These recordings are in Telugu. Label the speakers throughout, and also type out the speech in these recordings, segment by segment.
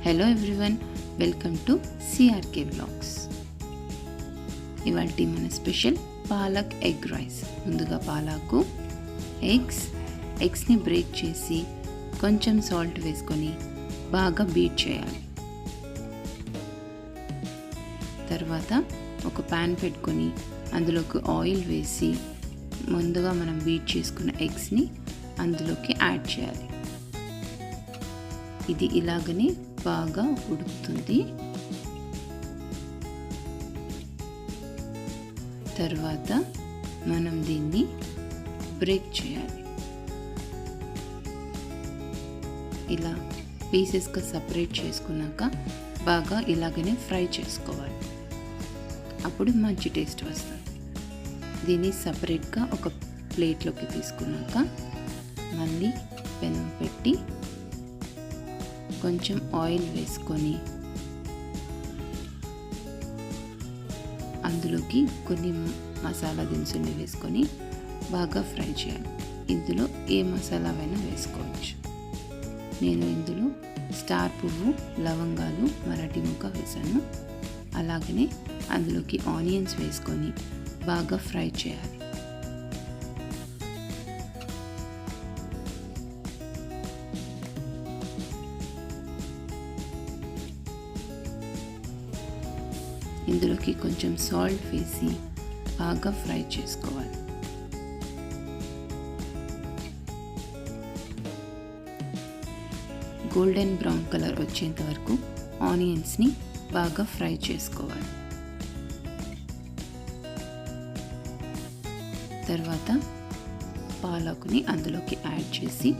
Speaker 1: Hello everyone, welcome to CRK vlogs. ఇవాల్టి మన స్పెషల్ పాలక్ ఎగ్ రైస్. ముందుగా పాలకు ఎగ్స్ని బ్రేక్ చేసి కొంచెం సాల్ట్ వేసుకొని బాగా బీట్ చేయాలి. తర్వాత ఒక ప్యాన్ పెట్టుకొని అందులోకి ఆయిల్ వేసి ముందుగా మనం బీట్ చేసుకున్న ఎగ్స్ని అందులోకి యాడ్ చేయాలి. ఇది ఇలాగనే బాగా ఉడుకుతుంది. తర్వాత మనం దీన్ని బ్రేక్ చేయాలి. ఇలా పీసెస్గా సపరేట్ చేసుకున్నాక బాగా ఇలాగనే ఫ్రై చేసుకోవాలి. అప్పుడు మంచి టేస్ట్ వస్తుంది. దీన్ని సపరేట్గా ఒక ప్లేట్లోకి తీసుకున్నాక మళ్ళీ పెనం పెట్టి కొంచెం ఆయిల్ వేసుకొని అందులోకి కొన్ని మసాలా దినుసుల్ని వేసుకొని బాగా ఫ్రై చేయాలి. ఇందులో ఏ మసాలా అయినా వేసుకోవచ్చు. నేను ఇందులో స్టార్ పువ్వు, లవంగాలు, మరాఠీ ముక్క వేసాను. అలాగనే అందులోకి ఆనియన్స్ వేసుకొని బాగా ఫ్రై చేయాలి. ఇందులోకి కొంచెం సాల్ట్ వేసి బాగా ఫ్రై చేసుకోవాలి. గోల్డెన్ బ్రౌన్ కలర్ వచ్చేంత వరకు ఆనియన్స్ని బాగా ఫ్రై చేసుకోవాలి. తర్వాత పాలకుని అందులోకి యాడ్ చేసి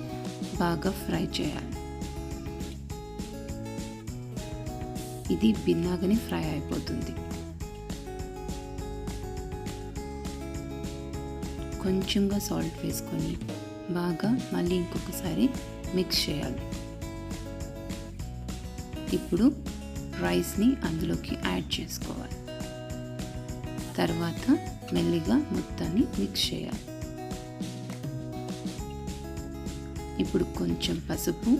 Speaker 1: బాగా ఫ్రై చేయాలి. ఇది భిన్నాగానే ఫ్రై అయిపోతుంది. కొంచెంగా సాల్ట్ వేసుకొని బాగా మళ్ళీ ఇంకొకసారి మిక్స్ చేయాలి. ఇప్పుడు రైస్ని అందులోకి యాడ్ చేసుకోవాలి. తర్వాత మెల్లిగా మొత్తాన్ని మిక్స్ చేయాలి. ఇప్పుడు కొంచెం పసుపు,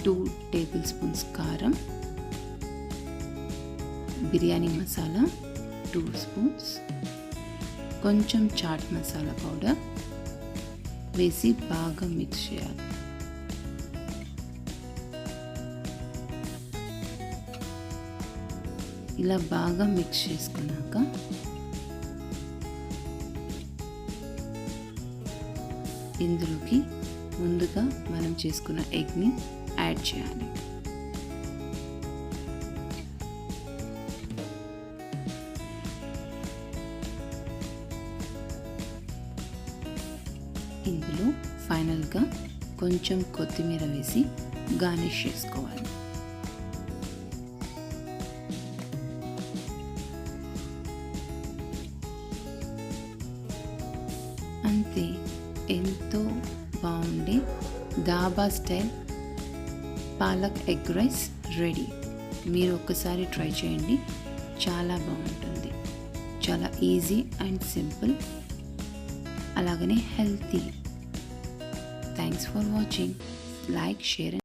Speaker 1: 2 టేబుల్ స్పూన్స్ కారం, బిర్యానీ మసాలా 2 స్పూన్స్, కొంచెం చాట్ మసాలా పౌడర్ వేసి బాగా మిక్స్ చేయాలి. ఇలా బాగా మిక్స్ చేసుకున్నాక ఇందులోకి ముందుగా మనం చేసుకున్న ఎగ్ని యాడ్ చేయాలి. ఇందులో ఫైనల్గా కొంచెం కొత్తిమీర వేసి గార్నిష్ చేసుకోవాలి. అంతే, ఎంతో బాగుండే dhaba style palak egg rice ready. మీరు ఒక్కసారి ట్రై చేయండి, చాలా బాగుంటుంది. చాలా ఈజీ అండ్ సింపుల్, అలాగనే healthy. Thanks for watching. Like, share